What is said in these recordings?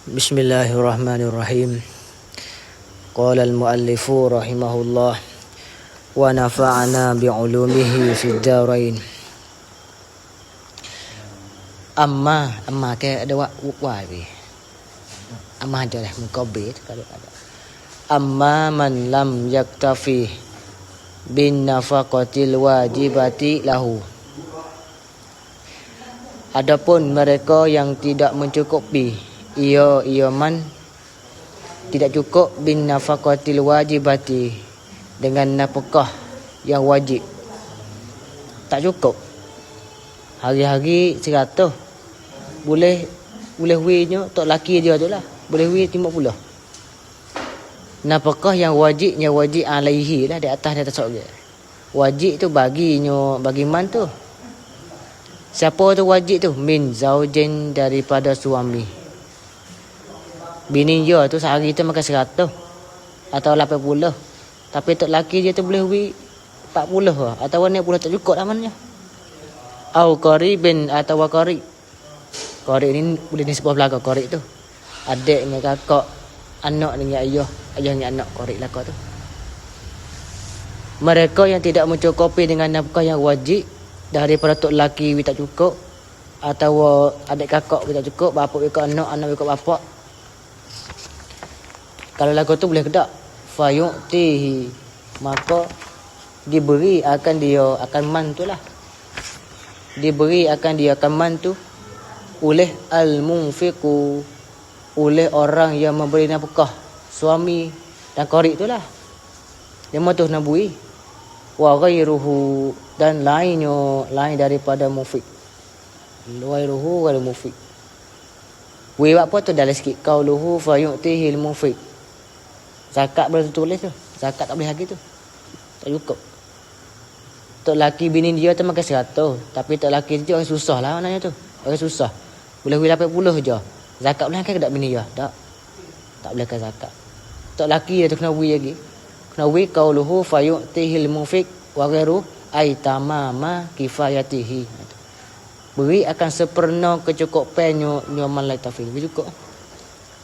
Bismillahirrahmanirrahim. Qala al-muallifu rahimahullah wa nafa'ana bi'ulumihi fid darain. Amma ke ada wa bi. Amma ada lah mukabir kalau ada. Amma man lam yaktafi bin nafaqatil wajibati lahu. Adapun mereka yang tidak mencukupi ia man tidak cukup bin nafaqatil wajibati dengan nafkah yang wajib. Tak cukup. Hari-hari 100. Boleh wi-nya tok laki dia tu lah. Boleh wi 50. Nafkah yang wajib alaihi lah di atas orang. Wajib tu bagi man tu. Siapa tu wajib tu? Min zaujin daripada suami. Bini dia tu sehari tu makan 100 atau 80. Tapi tok laki dia tu boleh wi 40 lah. Atau 60 tak cukup lah maknanya. Au qaribin atau qarib. Qarib ni boleh disebut belakang qarib tu. Adik dengan kakak, anak dengan ayah dengan anak, qarib lah tu. Mereka yang tidak mencukupi dengan nafkah yang wajib daripada tok laki wi tak cukup atau adik kakak wi tak cukup, bapa wi ikut anak wi ikut bapa. Kalau lagu tu boleh ke tak? Fayu'tihi, maka diberi akan dia akan man tu lah. Diberi akan dia akan man tu oleh al-munfiqu, oleh orang yang memberi nafkah, suami dan qarib tu lah. Dia matuh nabui. Wa ghairuhu, dan lain daripada munfiq. Ghairuhu wal munfiq. Wi apa tu dalam sikit qauluhu fayu'tihi al-munfiq. Zakat boleh tulis tu. Zakat tak boleh lagi tu. Tak cukup. Tok laki bini dia tu makan 100. Tapi tok laki dia orang susah lah maknanya tu. Orang susah. Boleh wih 80 je. Zakat boleh kan tak bini dia? Tak. Tak boleh kan zakat. Tok laki dia tu kena wih lagi. Kena wih qauluhu fayu'tihil munfiq wa ghairu ay tamama kifayatihi. Beri akan sepenuh kecukupannya nyaman lai tafil. Cukup.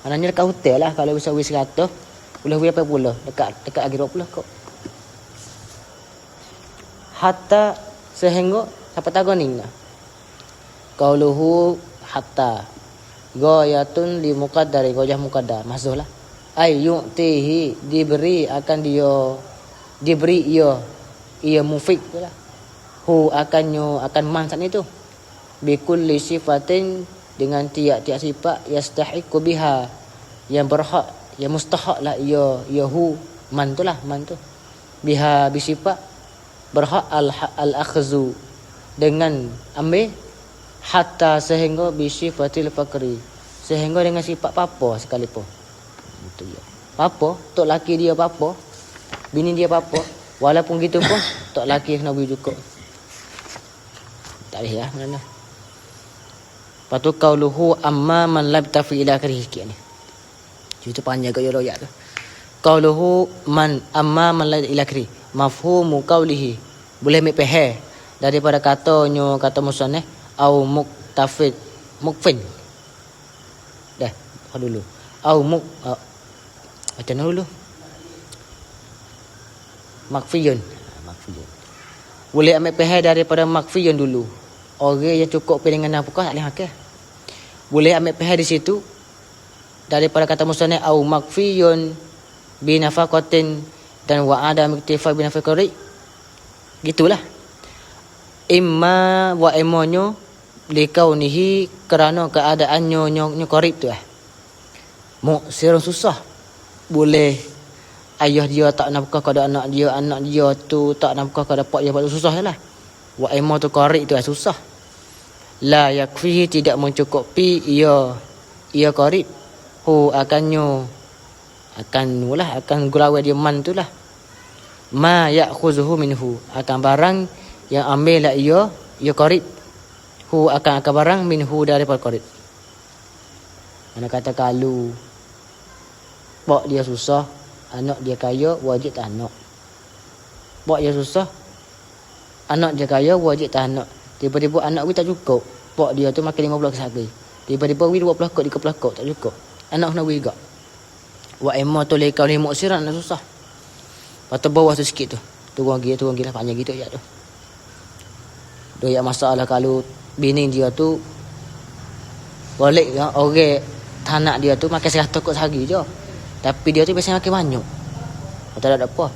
Maknanya dekat hotel lah kalau bisa wih 100. Boleh wih 80. Dekat lagi 20 kok. Hatta sehingga siapa tahu ni lah. Qauluhu hatta ghayatun li muqaddari, ghayah muqaddar masuklah. Ay yu'tihi, diberi ia munfiq itulah. Hu akan man saat itu. Bi kulli sifatin, dengan tiap-tiap sifat yastahiqu biha, yang berhak, yang mustahak lah ia hu man tu lah, man tu. Biha bisifat berhak al-akhzu, dengan ambil, hatta sehingga bisifatil fakri, sehingga dengan sifat papa sekalipun. Itu ya. Papa, tok laki dia papa, bini dia papa, walaupun gitu pun tok laki kena beri cukup. Tak boleh lah mana. Lepas tu qauluhu amma man lam tafi ila akhirih sikit ni. Cerita panjang kat ayat tu. Qauluhu man amma man lam ila akhirih. Mafhumu qaulihi, boleh ambil pahal daripada kata musannaf au muktafid mukfin. Dah, dulu. Au macam mana dulu? Makfiyun. Boleh ambil pahal daripada makfiyun dulu. Orang yang cukup dengan nafkah tak boleh makan. Boleh ambil pahal di situ daripada kata musannaf au makfiyun bi nafaqatin dan wa adam iktifa bi nafaqari. Gitulah. Imma wa imonyo likaunihi, kerana keadaannya nyo qarib tu muksirun, susah. Boleh ayah dia tak nafkah kepada anak dia tu tak nafkah kepada pak dia, susah lah. Wa imma tu qarib tu susah. La yakfihi, tidak mencukupi ia qarib. Hu akan gurau dia man tu lah. Ma ya'khuzuhu minhu, akan barang yang ambil lah ia qarib. Hu akan barang minhu daripada qarib. Mana kata kalau pak dia susah, anak dia kaya, wajib tak anak. Pak dia susah, anak dia kaya, wajib tak anak. Tiba-tiba anak we tak cukup, pak dia tu makan 15 sehari. Tiba-tiba we 20 kok, 30 kok tak cukup. anak nak juga. Wa emma tu lekau ni muksiran nak susah. Patut bawah tu sikit tu. Turun lagi lah panjang gitu je tu. Dia masalah kalau bini dia tu boleh orang tanak dia tu makan 100 kot sehari je. Tapi dia tu biasanya makan banyak. Tak ada apa.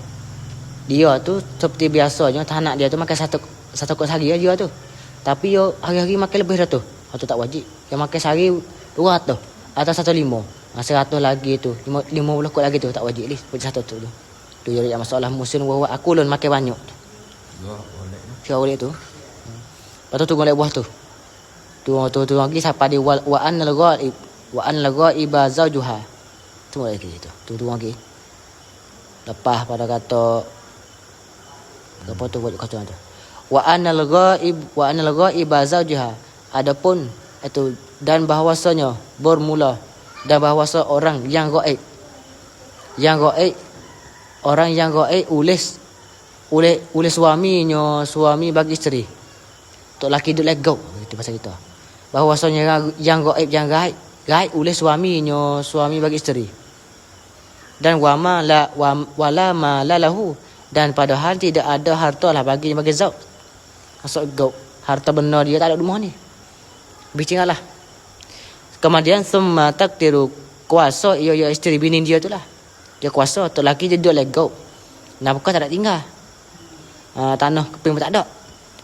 Dia tu seperti biasanya tanak dia tu makan 1 kot sehari dia tu. Tapi dia hari-hari makan lebih dah tu. Itu tak wajib. Yang makan sehari 200 atau 150. 100 lagi tu 50 kot lagi tu tak wajib ni. Macam 1 tu. Tu jadi masalah musim bahawa aku lun makan banyak. Siapa boleh tu? Lepas tu tunggu buah tu. Tu lagi siapa di wa an al-ghaib zawjuha. Tu lagi tu. Tu lagi. Lepas pada kata apa tu buat kata tu. Wa an al-ghaib zawjuha. Adapun itu dan bahawasanya bermula dan bahawasa orang yang gaib orang yang gaib oleh suami bagi isteri. Tok laki duk legau itu pasal kita. Bahawasanya yang gaib oleh suami bagi isteri. Dan wala ma lahu dan padahal tidak ada harta lah bagi zauj. Maksud gaib harta benar dia tak ada rumah ni. Bicaralah. Kemudian summa takdiru kuasa ia isteri bini dia tu lah. Dia kuasa tok laki dia duk legau. Nafkah tak ada tinggal. Tanah keping pun tak ada.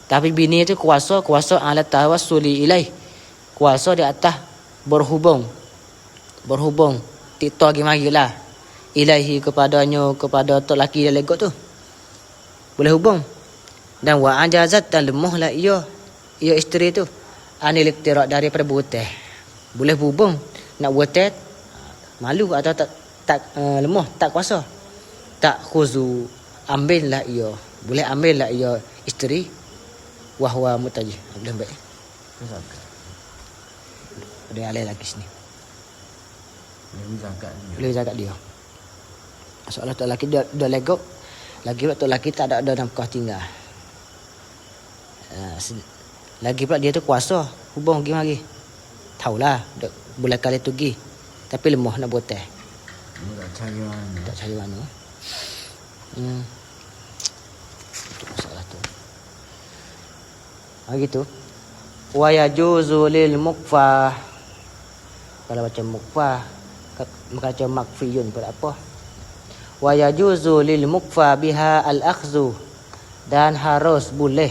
Tapi bini tu kuasa ala tawassuli ilaih. Kuasa di atas berhubung. Tiktok lagi marilah. Ilaihi kepada tok laki dia legau tu. Boleh hubung. Dan wa ajazat dan lemahlah ia isteri tu. Anil iktirak daripada berhutang. Boleh hubung nak berhutang malu atau tak lemah, tak kuasa. Tak khuzu ambillah ia. Boleh ambillah ia isteri wahwa mutajih. Boleh baik. Ada alih lagi sini. Boleh zakat dia. Soalan tok laki dia legok. Lagi pula tok laki tak ada nafkah tinggal. Lagi pula dia tu kuasa hubung pergi mari. Taulah bulan kali tu pergi. Tapi lemah nak buat teh. Tak cari mana. Itu masalah tu. Gitu. Wa yajuzu lil mukfah. Kalau macam mukfah, macam makfiyun pada apa? Wa yajuzu lil mukfa biha al-akhzu dan harus boleh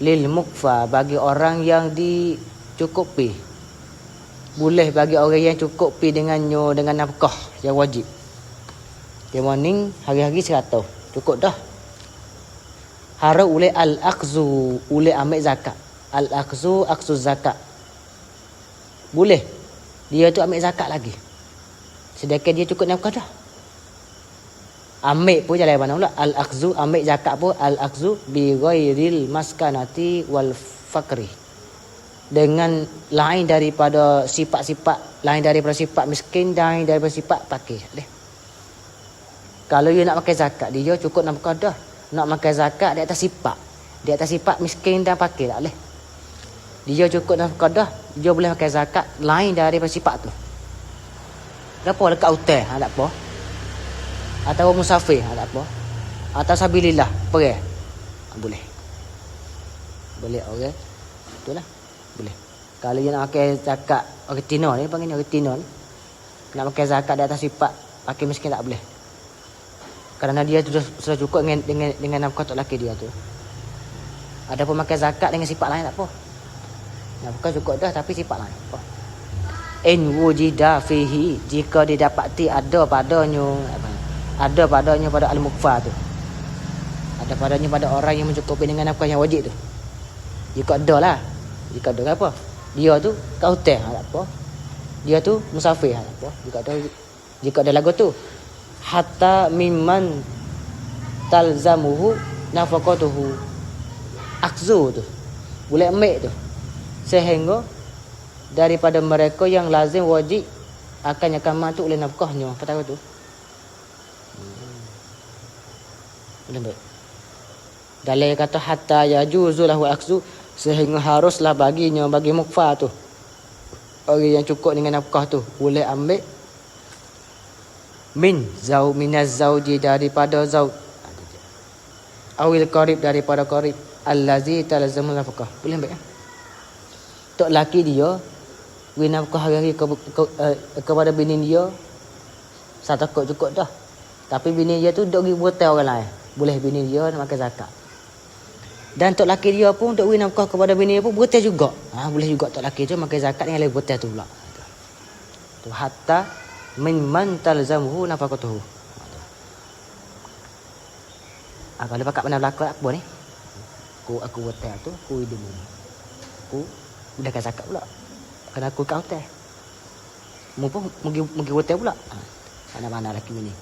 lil mukfa bagi orang yang dicukupi. Boleh bagi orang yang cukupi dengannya dengan nafkah yang wajib. Dia morning hari-hari 100. Cukup dah. Harus oleh al-akhzu, oleh ambil zakat. Al-akhzu zakat. Boleh. Dia tu ambil zakat lagi. Sedangkan dia cukup nafkah dah. Ambil pun jalan mana pula al-akhzu ambil zakat pun al-akhzu bi ghairil maskanati wal fakri. Dengan lain daripada sifat-sifat, lain daripada sifat miskin dan daripada sifat fakir. Kalau dia nak pakai zakat, dia cukup nafkah dah. Nak pakai zakat di atas sifat miskin dan fakir tak boleh. Dia cukup nafkah dah, dia boleh pakai zakat lain daripada sifat tu. Apa dekat hotel, tak apa. Atau musafir, tak apa. Atau sabilillah, pergi. Boleh. Boleh orang. Itulah. Boleh. Kalau dia nak pakai zakat orang tino ni, panggil orang tino ni. Nak pakai zakat di atas sifat pakai miskin tak boleh. Kerana dia sudah cukup dengan nafkah tok laki dia tu. Adapun pakai zakat dengan sifat lain tak apa. Nafkah cukup dah tapi sifat lain apa. In wujida fihi, jika didapati ada padanya pada al-mukfa tu. Ada padanya pada orang yang mencukupi dengan nafkah yang wajib tu. Jika ada lah. Jika ada apa? Dia tu kat hotel tak apa. Dia tu musafir tak apa. Jika ada lagu tu hatta mimman talzamuhu nafaqatuhu. Akzu tu. Boleh ambil tu. Sehingga daripada mereka yang lazim wajib akan masuk oleh nafkahnya. Apa tahu tu? Boleh baik. Dalam kata hatta yajuzu lahu akzu, sehingga haruslah bagi mukfa tu orang yang cukup dengan nafkah tu boleh ambil minaz zauji daripada zauj, awil qarib daripada qarib allazi talazamul nafkah, boleh ambil kan? Tok laki dia beri nafkah hari-hari kepada bini dia, saya takut cukup dah. Tapi bini dia tu duk pergi berhutang orang lain, boleh bini dia nak makan zakat. Dan tok laki dia pun duk beri nafkah kepada bini dia pun berhutang juga. Boleh juga tok laki dia makan zakat dengan lagi berhutang tu pula. Tu hatta min man talzamuhu nafaqatuhu. Kalau pakat benar belakang apa ni? Aku berhutang tu, aku hidup ni. Aku udahkan zakat pula. Kena aku kat hotel. Mu pun pergi hotel pula. Mana-mana laki ni.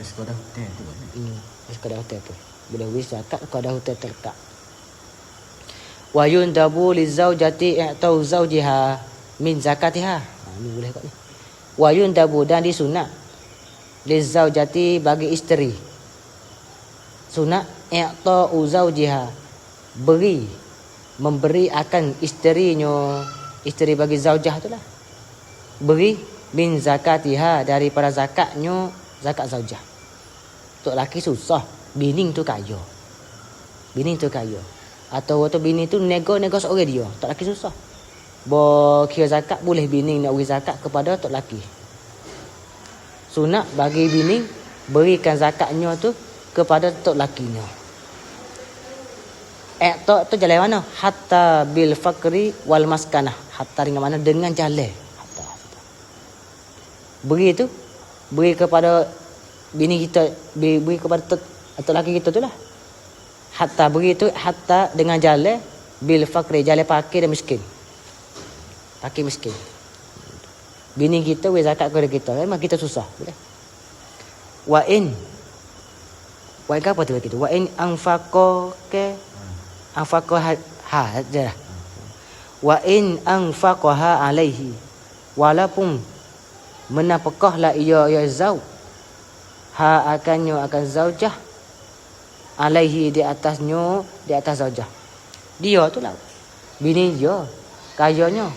Wis kau dah hotel tu kan. Wis kau dah hotel tu. Bila wis zakat kau dah hotel terletak. Wa yundabu lizaujati atau zaujiha min zakatiha. Ni boleh kat ni. Wa yundabu dan disunat lizaujati bagi isteri. Sunat i'ta'u zaujiha, memberi akan isterinya, isteri bagi zaujah itulah, beri min zakatiha daripada zakatnya, zakat zaujah. Tok laki susah, bini tu kaya, atau bini tu nego seorang dia, tok laki susah. Bo kira zakat boleh bini nak beri zakat kepada tok laki. Sunat bagi bini berikan zakatnya tu kepada tok lakinya. Tok tu jalan mana? Hatta bil fakri wal maskanah. Hatta dengan mana? Dengan jalan. Hatta. Beri tu, beri kepada bini kita, beri kepada tok laki kita tu lah. Hatta beri tu, hatta dengan jalan bil fakri, jalan fakir dan miskin. Fakir miskin. Bini kita beri zakat kepada kita. Memang kita susah. Boleh? Wa in apa tu lagi tu? Wa in anfaqo ke anfaqaha je. Wa in anfaqaha alaihi, walaupun menapakahlah ia zauj akan zaujah alaihi di atas zaujah. Dia tu lah bini dia kayanya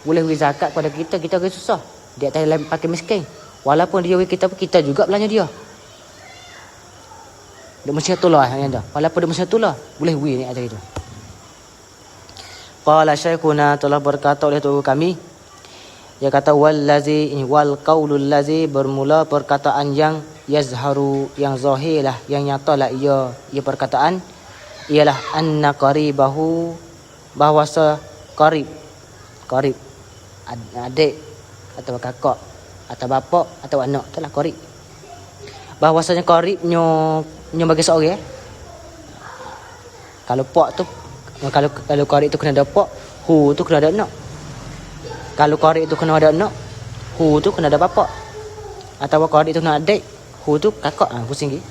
boleh beri zakat pada kita ke susah. Dia tak boleh pakai miskin. Walaupun dia beri kita juga belanja dia. Dia mesti tulah yang dah. Walaupun dia mesti tulah, boleh beri ni ajar itu. Qala syekhuna telah berkata oleh guru kami, dia kata wal qaulul ladzi, bermula perkataan yang yazharu, yang zahir lah, yang nyata lah ia perkataan ialah anna qaribahu, bahwasa qarib adik atau kakak atau bapa atau anak, itulah qarib. Bahwasanya qaribnya bagi seorang kalau pak tu, kalau qarib tu kena ada pak, hu tu kena ada anak. Kalau qarib tu kena ada anak, hu tu kena ada bapa. Atau qarib tu kena adik, hu tu kakak. Pusing lagi.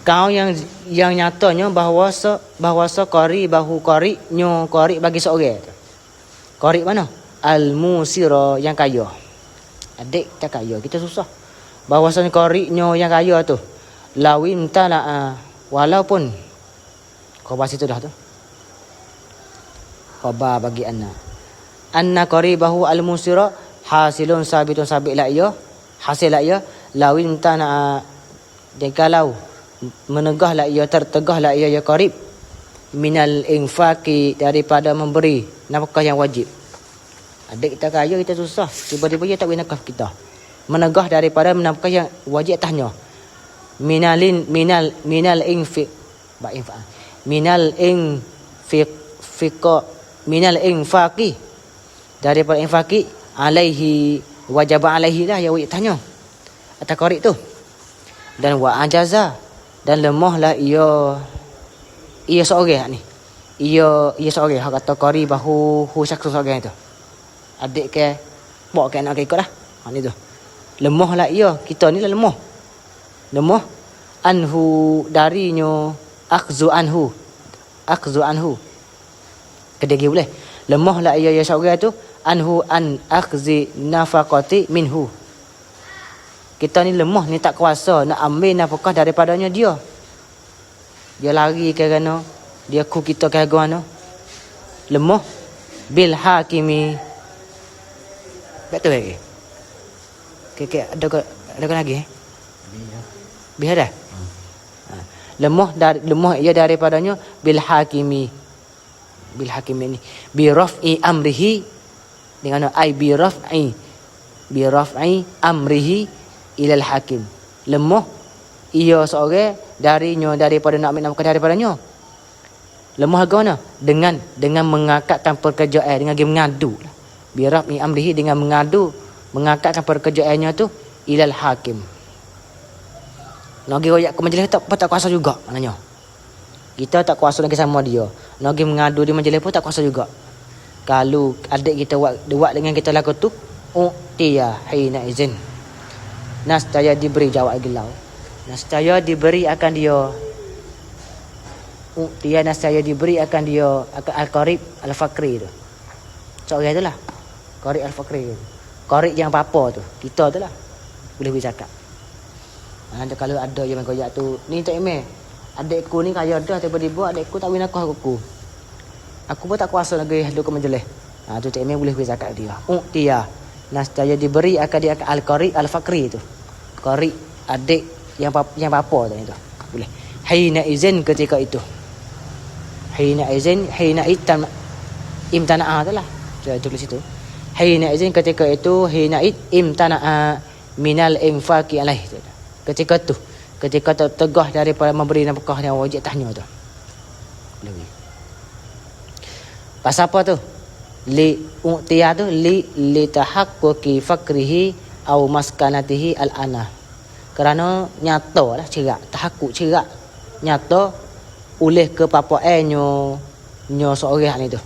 Kau yang nyatanya bahwasa qaribahu, qarib bagi seorang. Qarib mana? Al-musira, yang kaya. Adik tak kaya, kita susah. Bahwasanya qaribnya yang kaya tu, lawin tala, walaupun kau bahas itu dah tu. Khabar bagi anna qaribahu al-musira hasilun sabitun, sabit la ia, hasil la ia, lawin tana, dan kalau menegah la ia, tertegah la ia ya qarib, minal infaqi, daripada memberi nafkah yang wajib. Adik kita kaya, kita susah, tiba-tiba dia tak beri nafkah kita, menegah daripada nafkah yang wajib atasnya. Minal infaqi, daripada infaqi, alaihi, wajib alaihi lah yang wajib atasnya atas qarib tu. Dan wa ajaza, dan lemahlah ia seorang ni, ia seorang hak kata qaribahu syakhs seorang tu, adik ke pak ke anak ke ikut lah. Ni tu lemahlah ia, kita ni lah lemah anhu, darinya, akhzu anhu kedegi boleh, lemahlah ia seorang tu, anhu an akhzi nafaqati minhu, kita ni lemah ni, tak kuasa nak ambil nafkah daripadanya dia lari kerana dia ku kita ke mana, lemah bil hakimi. Betul lagi. Okey, ada lagi Dia. Biar dah. Lemah ia daripadanya bil hakimi ni bi raf'i amrihi dengan ai bi raf'i amrihi ilal hakim. Lemah ia seorang daripada nak ambil nafkah daripadanya. Lemah agaknya dengan mengangkatkan pekerjaan dengan dia mengadu. Bi raf'i amrihi dengan mengangkatkan pekerjaannya tu ilal hakim. Nak pergi royak ke majlis tak kuasa juga maknanya. Kita tak kuasa lagi sama dia. Nak pergi mengadu di majlis pun tak kuasa juga. Kalau adik kita buat dengan kita lagu tu, utiya hina izin. Nascaya diberi jawab gelau. Nascaya diberi akan dia. Utiya nascaya diberi akan dia akan al-qarib al-fakri tu. Seorang itulah. Qarib al-fakri tu. Qarib yang apa tu? Kita tu lah. Boleh bercakap. Kalau ada yang koyak tu, ni tak email. Adikku ni kaya dah tiba-tiba adikku tak win aku. Aku pun tak kuasa lagi duduk ke majlis. Tu tak email boleh zakat dia. Dia nascaya diberi akan dia al-qari al-fakri tu. Qari adik yang apa tu itu. Boleh. Hina izin ketika itu. Hina izin, hina imtana'a tu lah. Saya tulis situ. Hina izin ketika itu, hina imtana'a minal infaqi alaih tu. Ketika tegah daripada memberi nafkah yang wajib tahnya tu. Lebih. Pasal apa tu? U'tiya tu li tahaqquqi fakrihi au maskanatihi al-ana. Kerana nyata lah cerak, tahakkuk cerak nyata oleh kepapaannya seorang ni tu.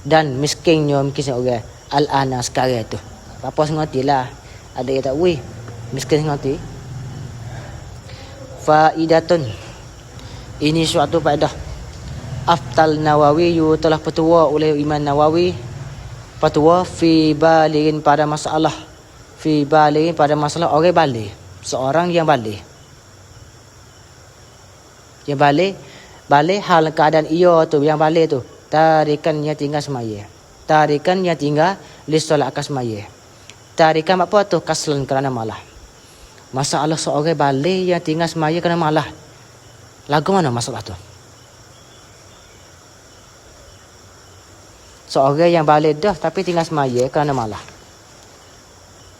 Dan miskinnya mungkin seorang al-ana sekarang tu. Apa sengotilah. Ada yang tak weh. Miskin sengoti. Faidatun. Ini suatu faedah. Aftal Nawawi telah petua oleh Imam Nawawi fatwa fi balighin pada masalah orang balik, seorang yang balik hal keadaan ia tu yang balik tu tarikannya tinggal semaya, tarikannya tinggal li solat akan semaya. Tarikan apa tu? Kaslan kerana malah. Masalah seorang balik yang tinggal semaya kerana malah. Lagu mana masalah tu? Seorang yang balik dah tapi tinggal semaya kerana malah.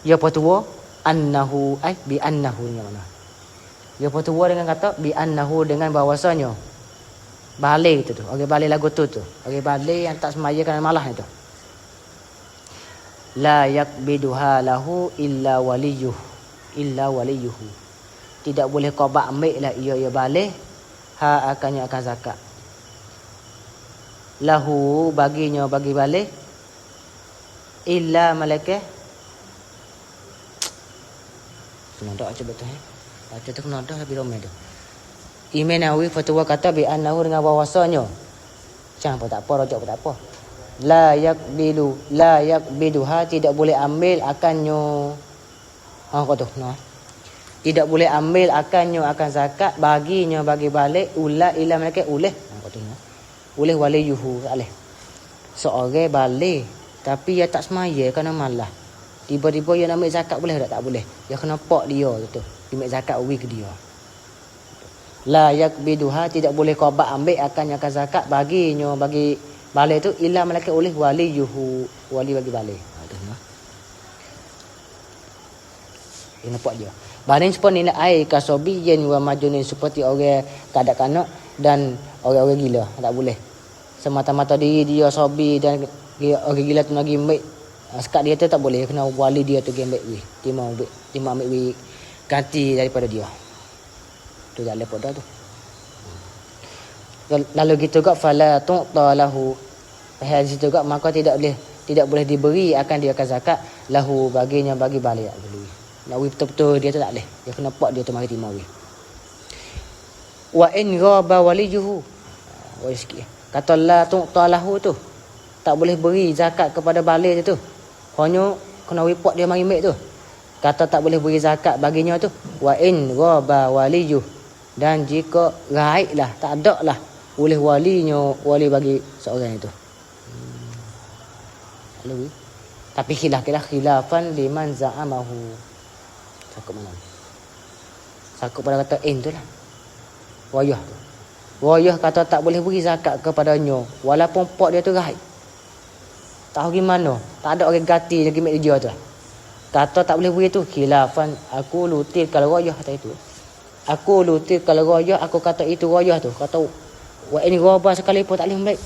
Ya petua annahu bi annahu ni mana? Ya petua dengan kata bi annahu dengan bahawasanya balik tu. Orang balik lagu tu. Orang balik yang tak semaya kerana malah itu. La yakbiduha lahu illa waliyuhu. Tidak boleh qada ambil lah ia balik akan zakat. Lahu bagi balik illa malakah. Kena dak cuba tu baca tu kena dak habis ramai tu. Imam Nawawi fatwa kata bi annahu dengan bahawasanya macam apa tak apa rojak tak apa. La yakbiduha tidak boleh ambil akannya. Apa tu? Nah. Tidak boleh ambil akannya akan zakat bagi balik illa malakah oleh. Apa tu? Oleh waliyuhu alih. Seorang balik tapi dia tak semaya kerana malah. Tiba-tiba dia nak ambil zakat boleh tak boleh. Dia kena pak dia tu. Dia ambil zakat wig dia. La yakbiduha tidak boleh qada ambil akan zakat bagi balik tu illa malakah oleh waliyuhu, wali bagi balik. Dia nampak dia. Baring seperti ni air kasobiyin wa majunin seperti orang kanak-kanak dan orang-orang gila. Tak boleh. Semata-mata diri dia sobi dan orang gila tu lagi ambil sekat dia tu tak boleh. Kena wali dia tu ambil weh. Dia mau ambil weh ganti daripada dia. Tu dah lepot dah tu. Lalu gitu juga fala tu'ta lahu. Hadis itu juga maka tidak boleh diberi akan dia akan zakat lahu baginya bagi balik dulu. Nak weh betul-betul dia tu tak boleh. Dia kena pak dia tu mari timah weh. Wa in ghaba waliyuhu. Wah sikit. Kata la tu'ta lahu tu. Tak boleh beri zakat kepada balik tu. Hanya kena weh pak dia mari ambil tu. Kata tak boleh beri zakat baginya tu. Wa in ghaba waliyuh. Dan jika gaiblah, tak ada lah oleh walinya, wali bagi seorang itu. boleh. Tapi khilafan liman za'amahu. Sakut mana? Sakut pada kata in tu lah. Wayah tu. Wayah kata tak boleh beri zakat kepadanya walaupun pak dia tu rahib. Tahu gimana? Tak ada orang ganti lagi mek dia tu. Kata tak boleh beri tu khilafan aku lutil kalau wayah kata itu. Aku lutil kalau wayah aku kata itu wayah tu. Kata wa ini ghabah sekali pun tak boleh baik.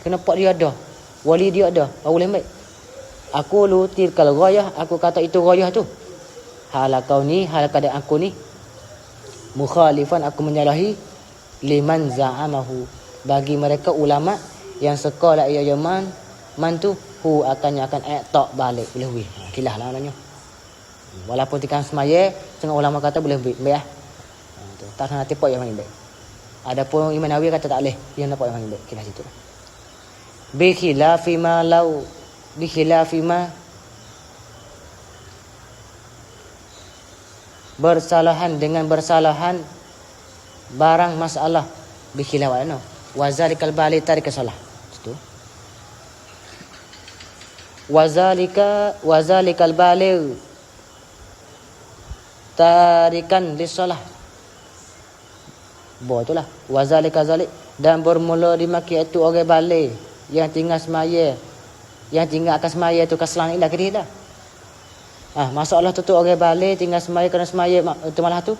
Kena pak dia ada. Wali dia ada. Baru boleh baik. Aku lutil kalau wayah aku kata itu wayah tu. Hal kau ni, hal keadaan aku ni mukhalifan aku menyalahi liman za'amahu bagi mereka ulama yang sekolah ia yaman man tu hu akan tak balik boleh weh. Kilah lah namanya. Walaupun tikam semaya setengah ulama kata boleh baik ya. Tu tak kena tipak yang baik. Adapun Imam Nawawi kata tak boleh. Dia nampak yang baik. Kilah situ. Bi khilafi ma law bi khilafi ma bersalahan dengan bersalahan barang masalah bi khilaf ana wa zalikal bali tarik salah itu wa zalikal bali tarikan li salah itulah wa zalika zalik dan bermula dimaki itu orang balik yang tinggal semaya yang tinggal akan semaya tu keselang ilah kira dah. Masalah tu orang balik tinggal semaya kena semaya tu malah tu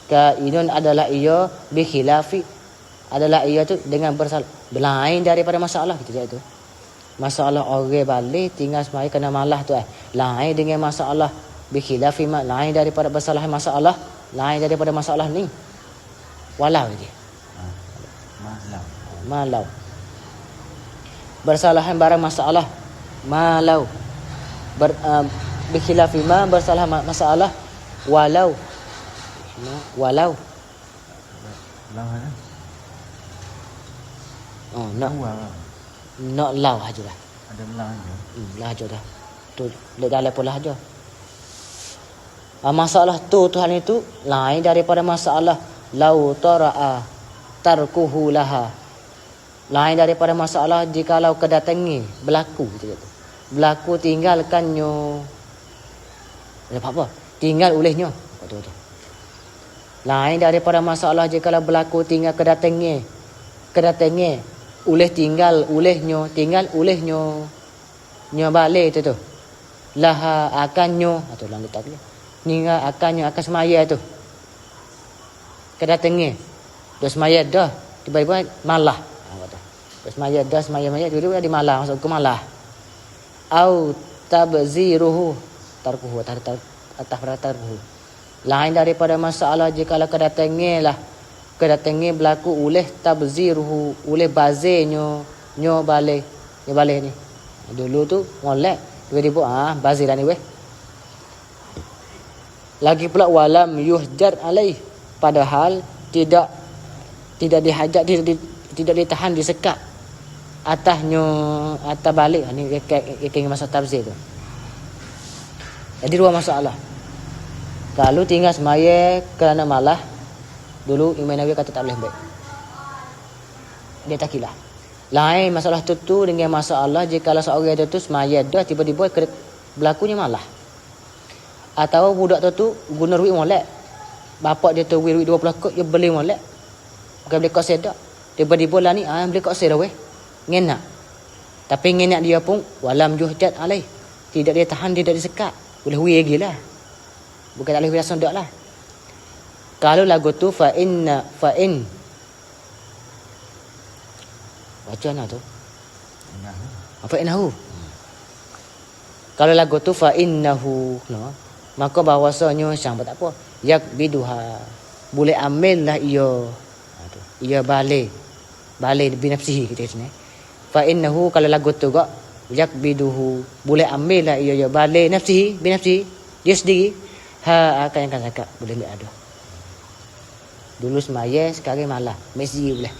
kainun adalah ia bi khilafi adalah ia tu dengan berlain daripada masalah gitu je tu. Masalah orang balik tinggal semaya kena malah tu lain dengan masalah bi khilafi lain daripada bersalah masalah lain daripada masalah ni. Walau dia. Malau. Bersalahan barang masalah malau bi khilafi ma bersalah masalah walau nak lau aja dah. Ada lau aja. Lah aja dah. Tu lek dalam pula aja. Masalah tu Tuhan itu lain daripada masalah lau tara'a tarkuhu laha. Lain daripada masalah jikalau kedatangi berlaku gitu. Berlaku tinggalkannya. Apa? Tinggal olehnya. Betul. Lain daripada masalah jikalau berlaku tinggal kedatangi oleh tinggal olehnya nyo balik tu. Laha akannya atau lang letak dia. Tinggal akannya akan semaya tu. Kedatangi. Dah semaya dah tiba-tiba malah. Dah semaya dulu di malah masuk ke malah. Au tabziruhu tarkuhu tarkuhu. Lain daripada masalah jikalau kedatangi berlaku oleh tabziruhu oleh bazirnya nyo balik ni. Dulu tu molek tiba-tiba bazir dah ni weh. Lagi pula walam yuhjar alaih padahal tidak dihajat tidak ditahan disekat atas balik ni kena masa tabzir tu. Jadi dua masalah. Kalau tinggal semaya kerana malah dulu Imam Nawawi kata tak boleh baik. Dia tak kilah. Lain masalah tu dengan masalah jika seorang itu semaya dah tiba-tiba berlakunya malah. Atau budak tu guna duit molek. Bapak dia tu duit 20 kok dia beli molek. Bukan beli kos sedak. Tiba-tiba lah ni beli kos sedak weh. Ngenak. Tapi ngenak dia pun walam juhjat alaih. Tidak dia tahan, tidak disekat. Boleh hui lagi lah. Bukan tak boleh hui langsung dak lah. Kalau lagu tu fa in baca mana tu? Fa innahu. Kalau lagu tu fa innahu no. Maka bahawasanya sang tak apa. Yak biduha. Boleh ambil lah ia. Ia balik binafsihi kita sini. Fa innahu kalau lagu tu gak yak biduhu. Boleh ambil lah ia balik binafsihi. Dia sendiri. Akan yang akan zakat. Boleh ada. Dulu semaya, sekarang malah. Mesji boleh.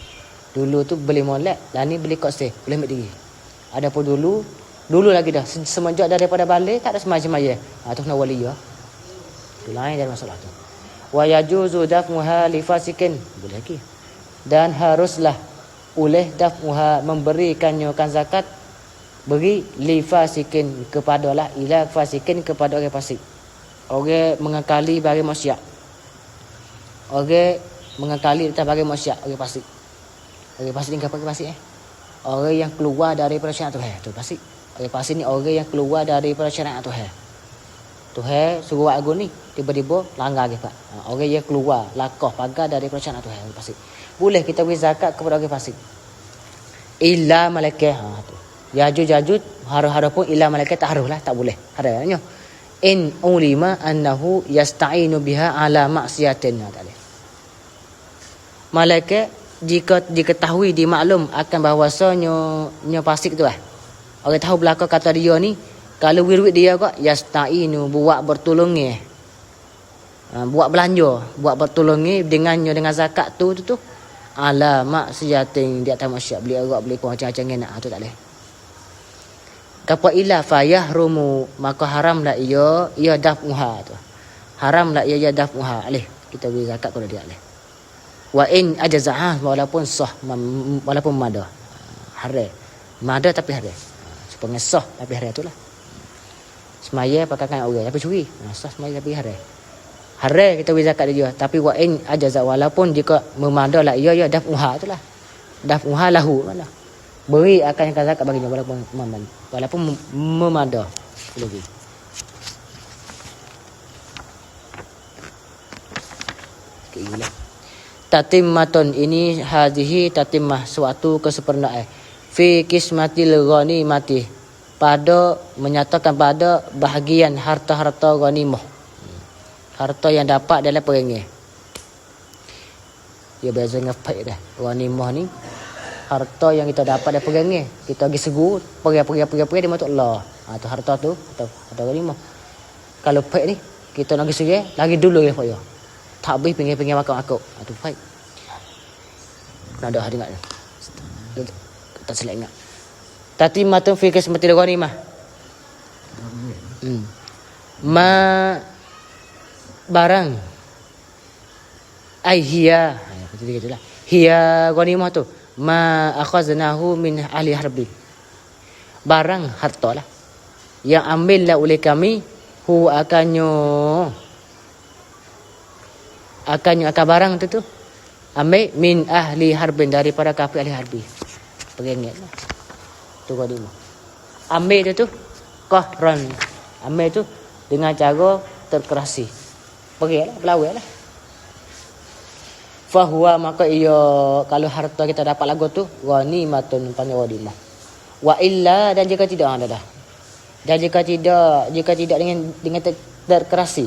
Dulu tu beli molek, lah ni beli kos boleh ambil diri. Adapun dulu lagi dah. Semenjak daripada balik, tak ada semaya. Tu kena wali ya. Itu lain dari masalah tu. Wa yajuzu daf'uha li fasikin. Boleh lagi. Dan haruslah oleh daf'uha memberikannya kan zakat Beri li fasikin kepadalah ila fasikin kepada orang fasik. Orang mengakali bagi maksiat. Orang mengakali atas bagi maksiat, orang fasik. Orang fasik ni apa orang fasik Orang yang keluar daripada syariat Tuhan, tu fasik. Orang fasik ni orang yang keluar daripada syariat Tuhan. Tuhan suruh buat agung ni, tiba-tiba langgar ke pak. Orang yang keluar lakoh pagar daripada syariat Tuhan, orang fasik. Boleh kita beri zakat kepada orang fasik. Illa malaikat tu. Yajuj hara-hara pun illa malaikat tak haruslah, tak boleh. Haranya in ulima annahu yasta'inu biha ala maksiatin. Tak boleh. Malaikat jika diketahui dimaklum akan bahawasanya fasik tu orang tahu belaka kata dia ni, kalau wirwit dia kok yasta'inu buat bertolongi. Buat belanja, buat bertolongi dengannya dengan zakat tu ala maksiatin, dia tak maksiat, beli arak, beli macam-macam enak tu tak boleh. Kapa ila fayahrumu, maka haramlah ia daf'uha tu. Haramlah ia daf'uha. Alih kita beri zakat kepada dia alih. Wa in ajaza'ah, walaupun sah, walaupun mada. Haram. Mada tapi haram. Supaya sah tapi haram itulah. Semaya pakaikan orang tapi curi. Sah semaya tapi haram. Haram kita beri zakat dia, tapi wa in ajaza, walaupun jika memadalah ia daf'uha itulah. Daf'uha lahu mana. Beri akan yang zakat baginya walaupun memada. Lagi. Gila. Tatimmatun, ini hadhihi tatimah, suatu kesempurnaan. Fi kismatil ghanimati, pada menyatakan pada bahagian harta-harta ghanimah. Harta yang dapat dalam perangai. Dia beza dengan faid dah. Ghanimah ni harta yang kita dapat dari perangai. Kita pergi segur, pergi dia masuk Allah. Tu harta tu atau ghanimah. Kalau faid ni kita nak pergi segur, lagi dulu ya payah. Tak habis pinggir-pinggir makan-makan. Tu faid. Nak ada hari ingat. Tak silap ingat. Tatimmatun fi kismatil ghanimah. Ma barang ai hiya, gitulah. Hiya ghanimah tu ma akhaznahu min ahli harbi. Barang harta lah yang ambillah oleh kami hu akan barang tu ambil min ahli harbin, daripada kafir ahli harbi. Peringat lah tu ghanimah. Ambil tu qahran, ambil tu dengan cara terkerasi. Pergilah berlawan lah. Fahuwa, maka ia kalau harta kita dapat lagu tu ghanimatun, panggil ghanimah. Wa illa, dan jika tidak dah. Dan jika tidak dengan terkerasi,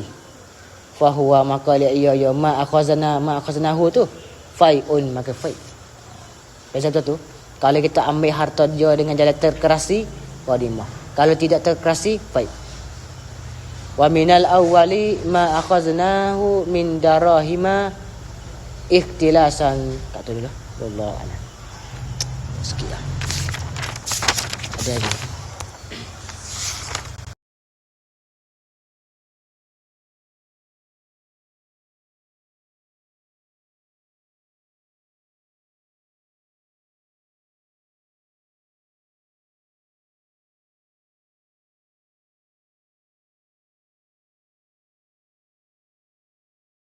fahuwa, maka ia ma akhazanahu tu fai'un, maka fai'. Macam tu kalau kita ambil harta dia dengan jalan terkerasi ghanimah. Kalau tidak terkerasi fai'. Wa minal awwali ma akhaznahu min darahima ikhtilasan. Kat tu dulu. Wallahu a'lam. Sekian. Ada lagi.